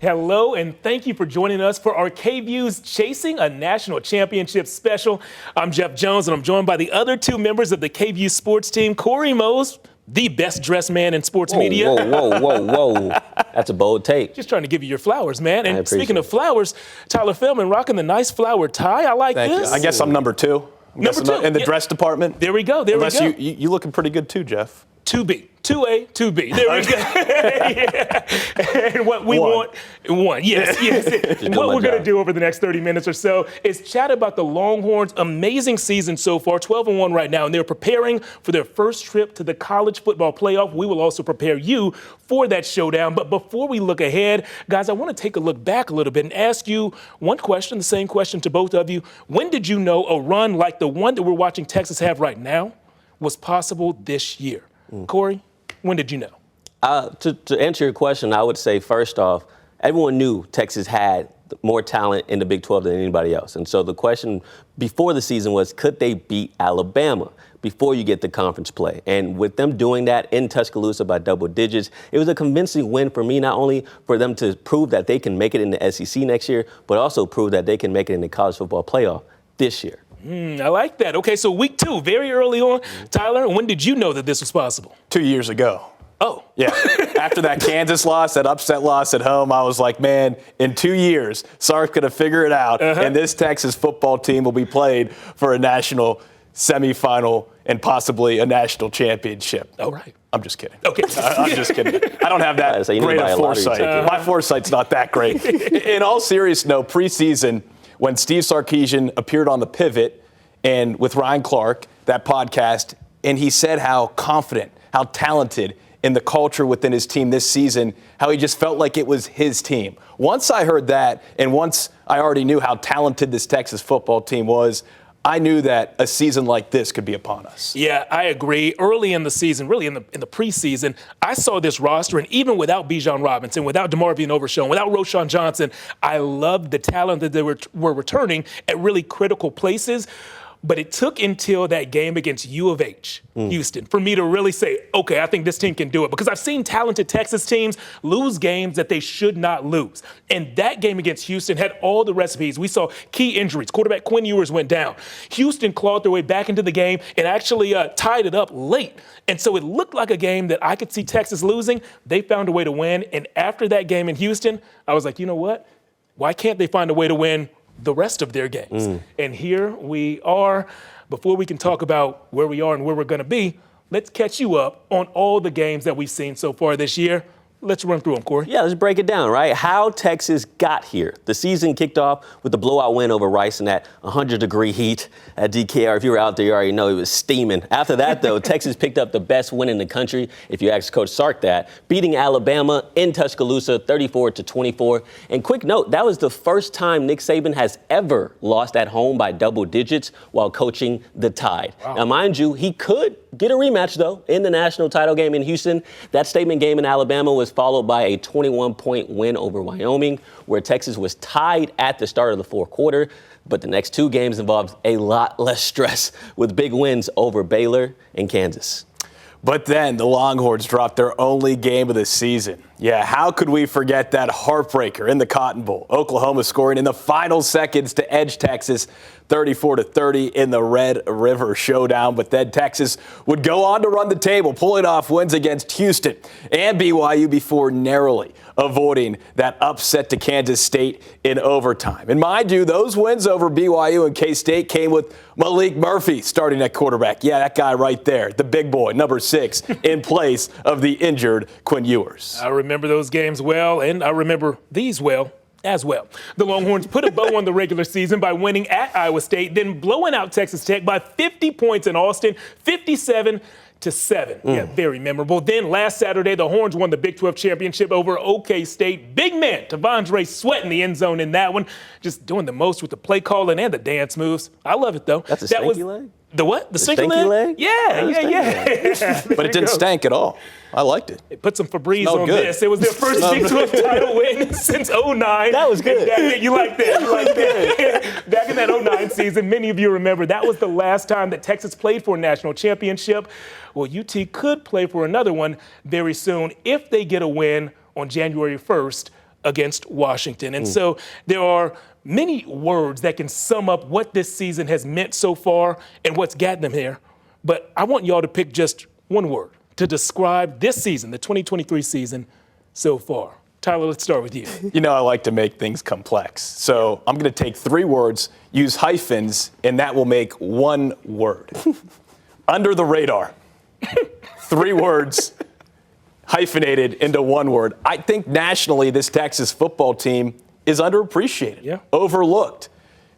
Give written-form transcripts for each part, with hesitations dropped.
Hello, and thank you for joining us for our KVUE's Chasing a National Championship special. I'm Jeff Jones, and I'm joined by the other two members of the KVUE sports team, Corey Mose, the best-dressed man in sports media. Whoa. That's a bold take. Just trying to give you your flowers, man. And speaking of flowers, Tyler Feldman rocking the nice flower tie. I like Thank this. you. I guess I'm number two. Number two. In the dress department. There we go. Unless you looking pretty good too, Jeff. 2B. 2A, 2B. There we go. Yeah. And what we want, one. Yes. And what we're going to do over the next 30 minutes or so is chat about the Longhorns' amazing season so far, 12-1 right now, and they're preparing for their first trip to the college football playoff. We will also prepare you for that showdown. But before we look ahead, guys, I want to take a look back a little bit and ask you one question, the same question to both of you. When did you know a run like the one that we're watching Texas have right now was possible this year? Corey, when did you know? To answer your question, I would say, first off, everyone knew Texas had more talent in the Big 12 than anybody else. And so the question before the season was, could they beat Alabama before you get the conference play? And with them doing that in Tuscaloosa by double digits, it was a convincing win for me, not only for them to prove that they can make it in the SEC next year, but also prove that they can make it in the college football playoff this year. I like that. Okay, so week 2, very early on. Tyler, when did you know that this was possible? 2 years ago. Oh. Yeah. After that Kansas loss, that upset loss at home, I was like, man, in 2 years, Sark's going to figure it out, and this Texas football team will be played for a national semifinal and possibly a national championship. All right. I'm just kidding. Okay. I'm just kidding. I don't have that great of foresight. My foresight's not that great. In all seriousness, no, preseason, when Steve Sarkisian appeared on The Pivot and with Ryan Clark, that podcast, and he said how confident, how talented in the culture within his team this season, how he just felt like it was his team. Once I heard that, and once I already knew how talented this Texas football team was, I knew that a season like this could be upon us. Yeah, I agree. Early in the season, really in the preseason, I saw this roster, and even without Bijan Robinson, without DeMarvion Overshown, without Roshan Johnson, I loved the talent that they were returning at really critical places. But it took until that game against U of H, Houston, for me to really say, okay, I think this team can do it. Because I've seen talented Texas teams lose games that they should not lose. And that game against Houston had all the recipes. We saw key injuries. Quarterback Quinn Ewers went down. Houston clawed their way back into the game and actually tied it up late. And so it looked like a game that I could see Texas losing. They found a way to win. And after that game in Houston, I was like, you know what? Why can't they find a way to win the rest of their games? And here we are. Before we can talk about where we are and where we're going to be, let's catch you up on all the games that we've seen so far this year. Let's run through them, Corey. Yeah, let's break it down, right? How Texas got here. The season kicked off with the blowout win over Rice in that 100-degree heat at DKR. If you were out there, you already know it was steaming. After that, though, Texas picked up the best win in the country, if you ask Coach Sark that, beating Alabama in Tuscaloosa 34-24. And quick note, that was the first time Nick Saban has ever lost at home by double digits while coaching the Tide. Wow. Now, mind you, he could get a rematch, though, in the national title game in Houston. That statement game in Alabama was followed by a 21-point win over Wyoming, where Texas was tied at the start of the fourth quarter. But the next 2 games involved a lot less stress, with big wins over Baylor and Kansas. But then the Longhorns dropped their only game of the season. Yeah, how could we forget that heartbreaker in the Cotton Bowl? Oklahoma scoring in the final seconds to edge Texas 34-30 in the Red River Showdown. But then Texas would go on to run the table, pulling off wins against Houston and BYU before narrowly avoiding that upset to Kansas State in overtime. And mind you, those wins over BYU and K-State came with Malik Murphy starting at quarterback. Yeah, that guy right there, the big boy, number 6, in place of the injured Quinn Ewers. I remember those games well, and I remember these well as well. The Longhorns put a bow on the regular season by winning at Iowa State, then blowing out Texas Tech by 50 points in Austin, 57-7. Yeah, very memorable. Then last Saturday, the Horns won the Big 12 championship over OK State. Big man, T'Vondre Sweat in the end zone in that one. Just doing the most with the play calling and the dance moves. I love it, though. That's a stinky leg? The what? The stinky leg? Yeah. But it didn't stank at all. I liked it. It put some Febreze on this. It was their first Big 12 title win since 2009. That was good. You like that. Back in that 2009 season, many of you remember, that was the last time that Texas played for a national championship. Well, UT could play for another one very soon if they get a win on January 1st against Washington. And so there are many words that can sum up what this season has meant so far and what's gotten them here. But I want y'all to pick just one word to describe this season, the 2023 season so far. Tyler, let's start with you. You know, I like to make things complex. So I'm going to take 3 words, use hyphens, and that will make one word. Under the radar. 3 words hyphenated into one word. I think nationally this Texas football team is underappreciated, overlooked.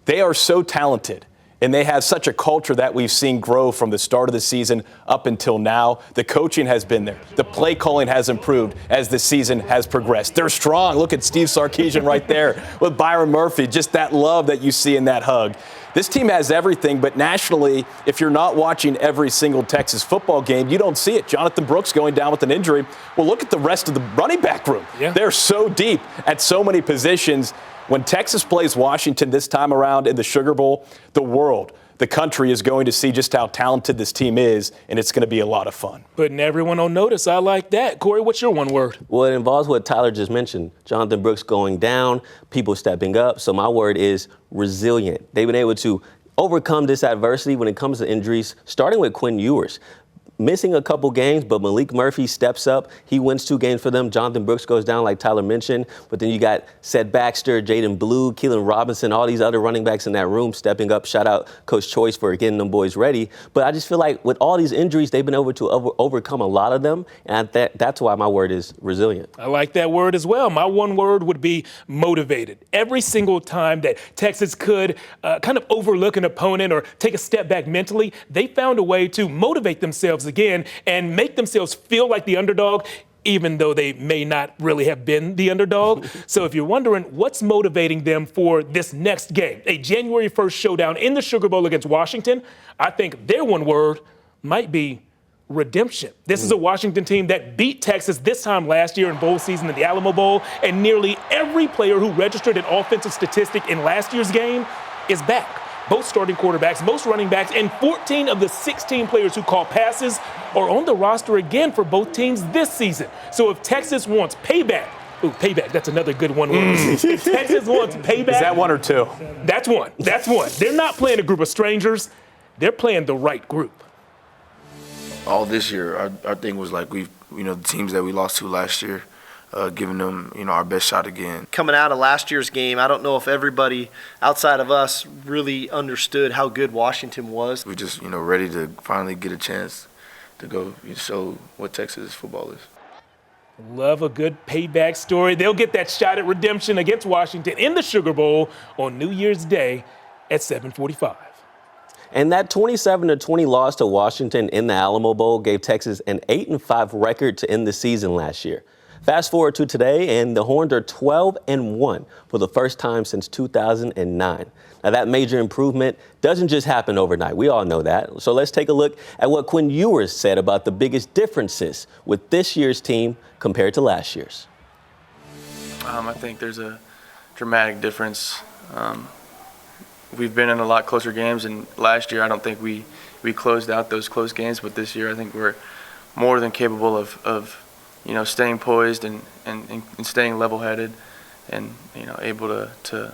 They are so talented, and they have such a culture that we've seen grow from the start of the season up until now. The coaching has been there. The play calling has improved as the season has progressed. They're strong. Look at Steve Sarkisian right there with Byron Murphy, just that love that you see in that hug. This team has everything, but nationally, if you're not watching every single Texas football game, you don't see it. Jonathan Brooks going down with an injury. Well, look at the rest of the running back room. They're so deep at so many positions. When Texas plays Washington this time around in the Sugar Bowl, the country is going to see just how talented this team is, and it's going to be a lot of fun. Putting everyone on notice. I like that. Corey, what's your one word? Well, it involves what Tyler just mentioned. Jonathan Brooks going down, people stepping up. So my word is resilient. They've been able to overcome this adversity when it comes to injuries, starting with Quinn Ewers. Missing a couple games, but Malik Murphy steps up. He wins 2 games for them. Jonathan Brooks goes down, like Tyler mentioned. But then you got Seth Baxter, Jaden Blue, Keelan Robinson, all these other running backs in that room stepping up. Shout out Coach Choice for getting them boys ready. But I just feel like with all these injuries, they've been able to overcome a lot of them. And that's why my word is resilient. I like that word as well. My one word would be motivated. Every single time that Texas could kind of overlook an opponent or take a step back mentally, they found a way to motivate themselves again and make themselves feel like the underdog, even though they may not really have been the underdog. So if you're wondering what's motivating them for this next game, a January 1st showdown in the Sugar Bowl against Washington, I think their one word might be redemption. This is a Washington team that beat Texas this time last year in bowl season in the Alamo Bowl, and nearly every player who registered an offensive statistic in last year's game is back. Both starting quarterbacks, most running backs, and 14 of the 16 players who caught passes are on the roster again for both teams this season. So if Texas wants payback, payback, that's another good one. If Texas wants payback. Is that 1 or 2? That's one. That's one. They're not playing a group of strangers. They're playing the right group. All this year, our thing was like the teams that we lost to last year, giving them, our best shot again. Coming out of last year's game, I don't know if everybody outside of us really understood how good Washington was. We just, ready to finally get a chance to go show what Texas football is. Love a good payback story. They'll get that shot at redemption against Washington in the Sugar Bowl on New Year's Day at 7:45. And that 27-20 loss to Washington in the Alamo Bowl gave Texas an 8-5 record to end the season last year. Fast forward to today, and the Horns are 12-1 for the first time since 2009. Now, that major improvement doesn't just happen overnight. We all know that. So let's take a look at what Quinn Ewers said about the biggest differences with this year's team compared to last year's. I think there's a dramatic difference. We've been in a lot closer games, and last year I don't think we closed out those close games, but this year I think we're more than capable of staying poised and staying level-headed and, able to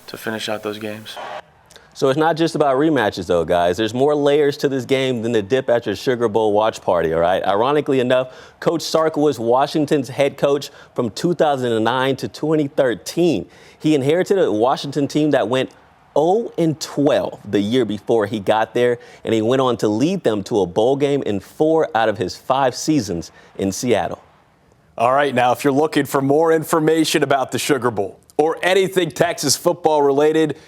finish out those games. So it's not just about rematches, though, guys. There's more layers to this game than the dip at your Sugar Bowl watch party, all right? Ironically enough, Coach Sark was Washington's head coach from 2009 to 2013. He inherited a Washington team that went 0-12 the year before he got there, and he went on to lead them to a bowl game in 4 out of his 5 seasons in Seattle. All right, now, if you're looking for more information about the Sugar Bowl or anything Texas football related,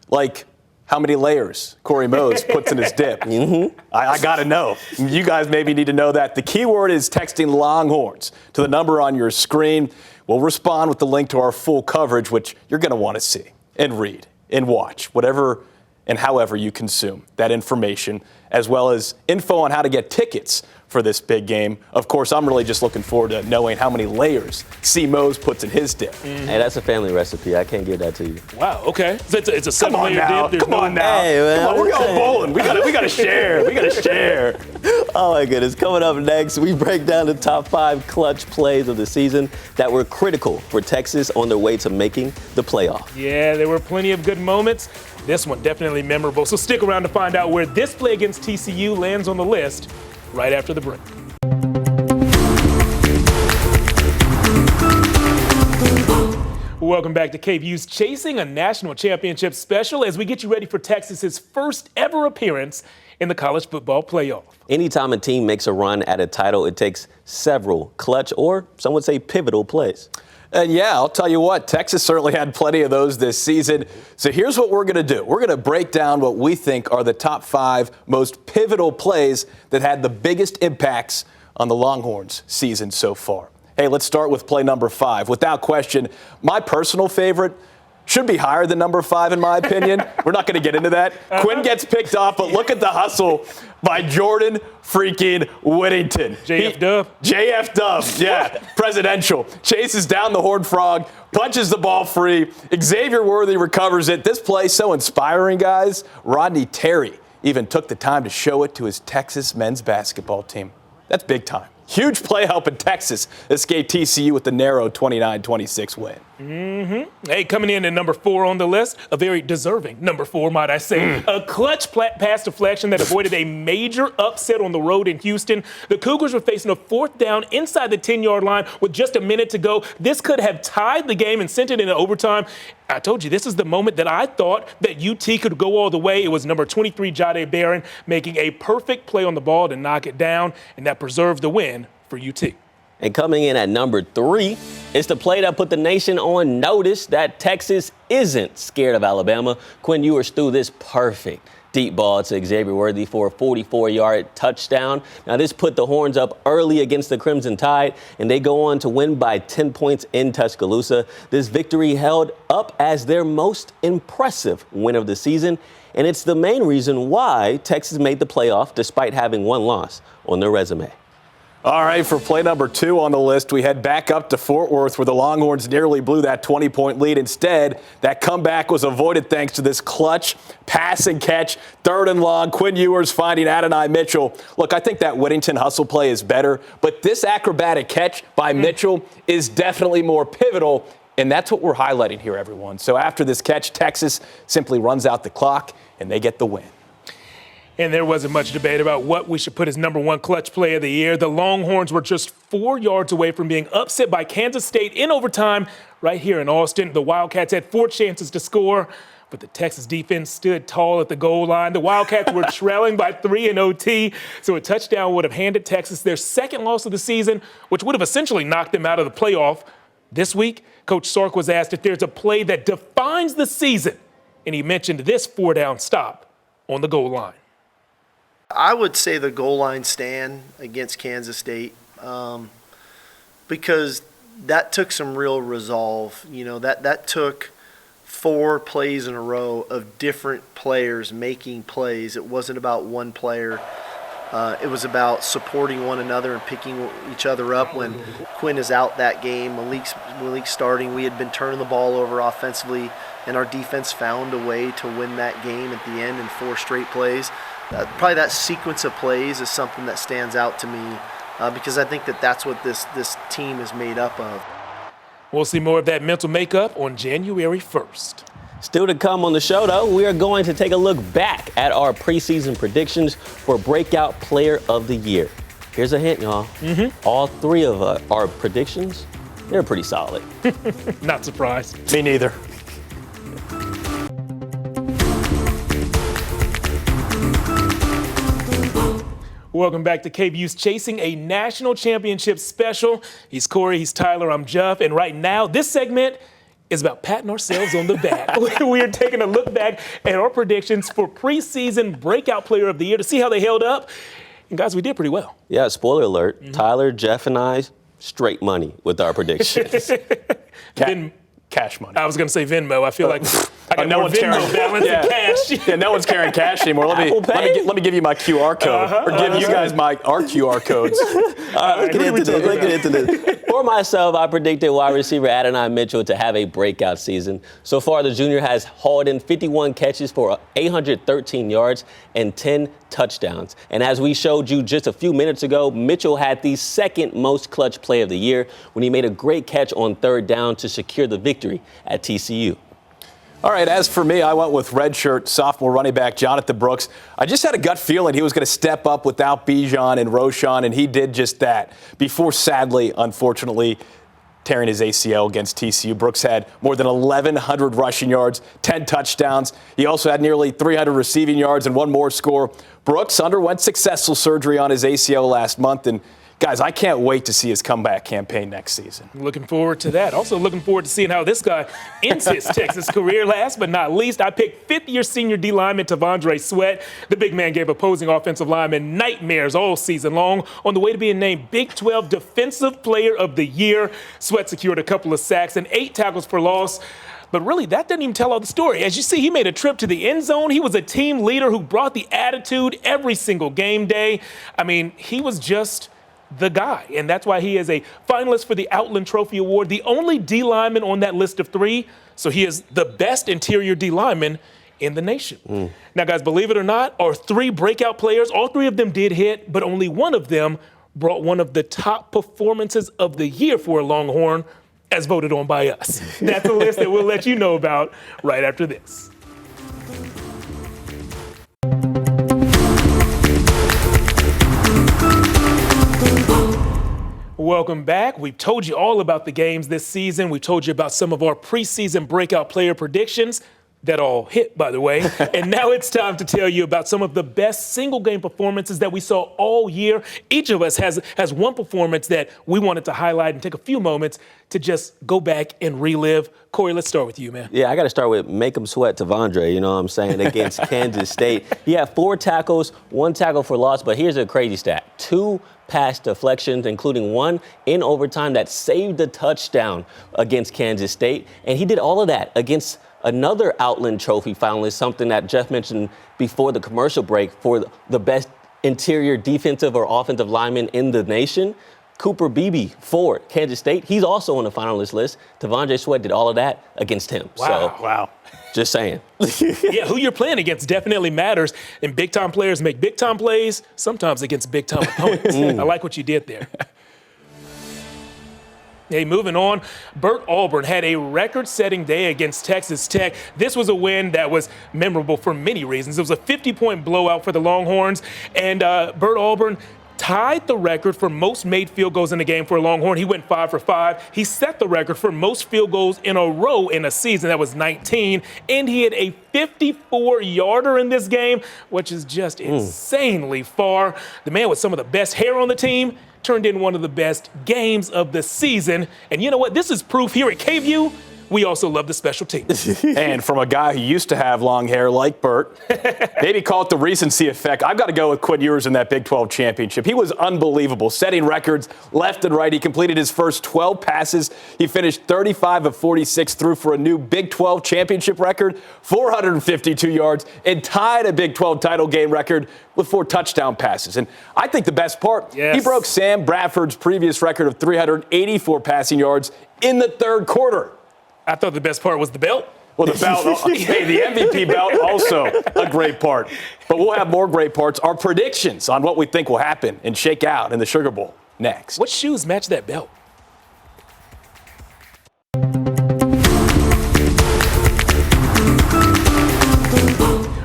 like how many layers Corey Mose puts in his dip, I got to know. You guys maybe need to know that. The key word is texting Longhorns to the number on your screen. We'll respond with the link to our full coverage, which you're going to want to see and read and watch, whatever and however you consume that information, as well as info on how to get tickets for this big game. Of course, I'm really just looking forward to knowing how many layers C. Mose puts in his dip. Hey, that's a family recipe. I can't give that to you. Wow, okay. So it's a Come on 7-layer now. dip. Come on now. Hey, man, Come on, we're going bowling. We gotta share. We gotta share. Oh my goodness. Coming up next, we break down the top 5 clutch plays of the season that were critical for Texas on their way to making the playoff. Yeah, there were plenty of good moments. This one definitely memorable. So stick around to find out where this play against TCU lands on the list right after the break. Welcome back to KVUE's Chasing, a national championship special as we get you ready for Texas's first ever appearance in the college football playoff. Anytime a team makes a run at a title, it takes several clutch or some would say pivotal plays. And yeah, I'll tell you what, Texas certainly had plenty of those this season. So here's what we're going to do. We're going to break down what we think are the top 5 most pivotal plays that had the biggest impacts on the Longhorns season so far. Hey, let's start with play number 5. Without question, my personal favorite should be higher than number 5 in my opinion. We're not going to get into that. Quinn gets picked off, but look at the hustle by Jordan freaking Whittington. JF Dub. JF Dub, yeah, presidential. Chases down the Horned Frog, punches the ball free. Xavier Worthy recovers it. This play so inspiring, guys. Rodney Terry even took the time to show it to his Texas men's basketball team. That's big time. Huge play helping Texas escape TCU with the narrow 29-26 win. Hey, coming in at number 4 on the list, a very deserving number 4, might I say. A clutch pass deflection that avoided a major upset on the road in Houston. The Cougars were facing a 4th down inside the 10-yard line with just a minute to go. This could have tied the game and sent it into overtime. I told you, this is the moment that I thought that UT could go all the way. It was number 23, Jahdae Barron, making a perfect play on the ball to knock it down, and that preserved the win for UT. And coming in at number 3, it's the play that put the nation on notice that Texas isn't scared of Alabama. Quinn Ewers threw this perfect deep ball to Xavier Worthy for a 44-yard touchdown. Now, this put the Horns up early against the Crimson Tide, and they go on to win by 10 points in Tuscaloosa. This victory held up as their most impressive win of the season, and it's the main reason why Texas made the playoff despite having one loss on their resume. All right, for play number 2 on the list, we head back up to Fort Worth where the Longhorns nearly blew that 20-point lead. Instead, that comeback was avoided thanks to this clutch pass and catch, 3rd and long. Quinn Ewers finding Adonai Mitchell. Look, I think that Whittington hustle play is better, but this acrobatic catch by Mitchell is definitely more pivotal, and that's what we're highlighting here, everyone. So after this catch, Texas simply runs out the clock, and they get the win. And there wasn't much debate about what we should put as number 1 clutch play of the year. The Longhorns were just 4 yards away from being upset by Kansas State in overtime right here in Austin. The Wildcats had 4 chances to score, but the Texas defense stood tall at the goal line. The Wildcats were trailing by 3 in OT, so a touchdown would have handed Texas their 2nd loss of the season, which would have essentially knocked them out of the playoff. This week, Coach Sark was asked if there's a play that defines the season, and he mentioned this 4-down stop on the goal line. I would say the goal line stand against Kansas State because that took some real resolve. You know, that took 4 plays in a row of different players making plays. It wasn't about one player. It was about supporting one another and picking each other up when Quinn is out that game. Malik's starting. We had been turning the ball over offensively, and our defense found a way to win that game at the end in 4 straight plays. Probably that sequence of plays is something that stands out to me because I think that's what this team is made up of. We'll see more of that mental makeup on January 1st. Still to come on the show, though, we are going to take a look back at our preseason predictions for Breakout Player of the Year. Here's a hint, y'all. All 3 of our predictions, they're pretty solid. Not surprised. Me neither. Welcome back to KVUE's Chasing, a national championship special. He's Corey, he's Tyler, I'm Jeff, and right now this segment is about patting ourselves on the back. We are taking a look back at our predictions for preseason Breakout Player of the Year to see how they held up. And guys, we did pretty well. Yeah, spoiler alert, Tyler, Jeff, and I, straight money with our predictions. Can cash money. I was going to say Venmo. I feel like I got no more one's Venmo carrying- balance than cash. Yeah, no one's carrying cash anymore. Let me give you my QR code, or give you guys our QR codes. All right, let's get into this. For myself, I predicted wide receiver Adonai Mitchell to have a breakout season. So far, the junior has hauled in 51 catches for 813 yards and 10 touchdowns. And as we showed you just a few minutes ago, Mitchell had the second most clutch play of the year when he made a great catch on third down to secure the victory at TCU. All right, as for me, I went with redshirt sophomore running back Jonathan Brooks. I just had a gut feeling he was going to step up without Bijan and Roschon, and he did just that. Before, sadly, unfortunately, tearing his ACL against TCU, Brooks had more than 1,100 rushing yards, 10 touchdowns. He also had nearly 300 receiving yards and one more score. Brooks underwent successful surgery on his ACL last month, and guys, I can't wait to see his comeback campaign next season. Looking forward to that. Also looking forward to seeing how this guy ends his Texas career. Last but not least, I picked fifth-year senior D lineman T'Vondre Sweat. The big man gave opposing offensive linemen nightmares all season long on the way to being named Big 12 Defensive Player of the Year. Sweat secured a couple of sacks and 8 tackles for loss. But really, that doesn't even tell all the story. As you see, he made a trip to the end zone. He was a team leader who brought the attitude every single game day. I mean, he was just the guy, and that's why he is a finalist for the Outland Trophy Award, the only D lineman on that list of 3. So he is the best interior D lineman in the nation. Now, guys, believe it or not, our 3 breakout players, all 3 of them did hit, but only one of them brought one of the top performances of the year for a Longhorn, as voted on by us. That's a list that we'll let you know about right after this. Welcome back. We've told you all about the games this season. We've told you about some of our preseason breakout player predictions that all hit, by the way. And now it's time to tell you about some of the best single game performances that we saw all year. Each of us has one performance that we wanted to highlight and take a few moments to just go back and relive. Corey, let's start with you, man. Yeah, I got to start with make him sweat T'Vondre, you know what I'm saying, against Kansas State. He had 4 tackles, 1 tackle for loss, but here's a crazy stat. 2 pass deflections, including 1 in overtime that saved the touchdown against Kansas State. And he did all of that against another Outland Trophy finalist, something that Jeff mentioned before the commercial break for the best interior defensive or offensive lineman in the nation. Cooper Beebe for Kansas State. He's also on the finalist list. T'Vondre Sweat did all of that against him. Wow. Just saying. Yeah, who you're playing against definitely matters. And big-time players make big-time plays, sometimes against big-time opponents. I like what you did there. Hey, moving on, Bert Auburn had a record-setting day against Texas Tech. This was a win that was memorable for many reasons. It was a 50-point blowout for the Longhorns, and Bert Auburn tied the record for most made field goals in a game for a Longhorn. He went 5 for 5. He set the record for most field goals in a row in a season. That was 19. And he had a 54-yarder in this game, which is just insanely far. The man with some of the best hair on the team turned in one of the best games of the season. And you know what? This is proof here at KVUE. We also love the special teams. And from a guy who used to have long hair like Bert, maybe call it the recency effect, I've got to go with Quinn Ewers in that Big 12 championship. He was unbelievable, setting records left and right. He completed his first 12 passes. He finished 35 of 46, threw for a new Big 12 championship record, 452 yards, and tied a Big 12 title game record with 4 touchdown passes. And I think the best part, he broke Sam Bradford's previous record of 384 passing yards in the third quarter. I thought the best part was the belt. Well, the belt, hey, the MVP belt, also a great part. But we'll have more great parts. Our predictions on what we think will happen and shake out in the Sugar Bowl next. What shoes match that belt?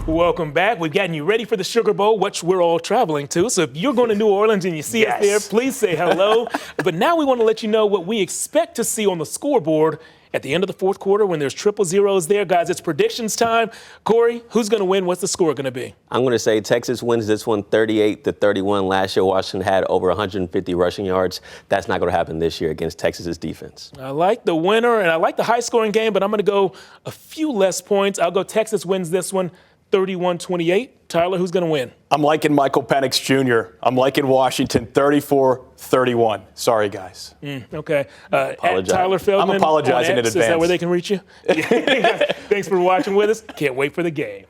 Welcome back. We've gotten you ready for the Sugar Bowl, which we're all traveling to. So if you're going to New Orleans and you see us there, please say hello. But now we want to let you know what we expect to see on the scoreboard at the end of the fourth quarter when there's triple zeros there. Guys, it's predictions time. Corey, who's going to win? What's the score going to be? I'm going to say Texas wins this one 38-31. Last year, Washington had over 150 rushing yards. That's not going to happen this year against Texas's defense. I like the winner, and I like the high-scoring game, but I'm going to go a few less points. I'll go Texas wins this one 31-28. Tyler, who's going to win? I'm liking Michael Penix Jr. I'm liking Washington 34-31. Sorry, guys. Okay. At Apologize. Tyler Feldman. I'm apologizing on in X. Is that advance. where they can reach you? Thanks for watching with us. Can't wait for the game.